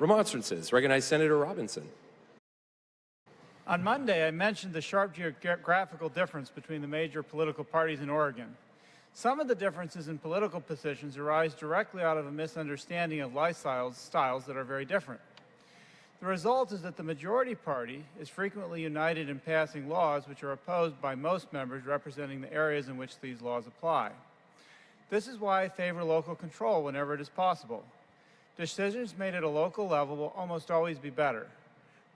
Remonstrances. Recognize Senator Robinson. On Monday, I mentioned the sharp geographical difference between the major political parties in Oregon. Some of the differences in political positions arise directly out of a misunderstanding of lifestyle styles that are very different. The result is that the majority party is frequently united in passing laws which are opposed by most members representing the areas in which these laws apply. This is why I favor local control whenever it is possible. Decisions made at a local level will almost always be better.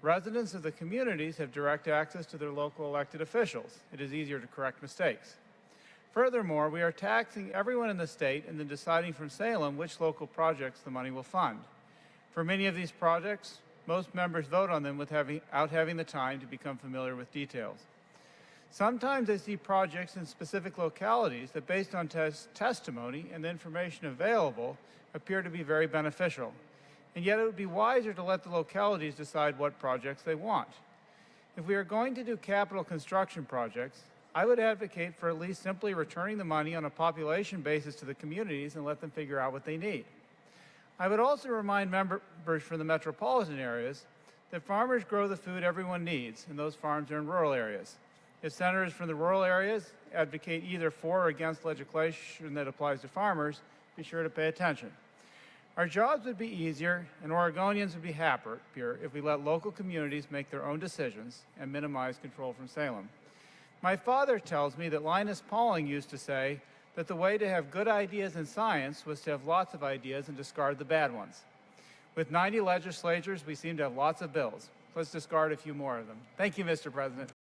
Residents of the communities have direct access to their local elected officials. It is easier to correct mistakes. Furthermore, we are taxing everyone in the state and then deciding from Salem which local projects the money will fund. For many of these projects, most members vote on them without having the time to become familiar with details. Sometimes I see projects in specific localities that, based on testimony and the information available, appear to be very beneficial. And yet it would be wiser to let the localities decide what projects they want. If we are going to do capital construction projects, I would advocate for at least simply returning the money on a population basis to the communities and let them figure out what they need. I would also remind members from the metropolitan areas that farmers grow the food everyone needs, and those farms are in rural areas. If senators from the rural areas advocate either for or against legislation that applies to farmers, be sure to pay attention. Our jobs would be easier and Oregonians would be happier if we let local communities make their own decisions and minimize control from Salem. My father tells me that Linus Pauling used to say that the way to have good ideas in science was to have lots of ideas and discard the bad ones. With 90 legislatures, we seem to have lots of bills. Let's discard a few more of them. Thank you, Mr. President.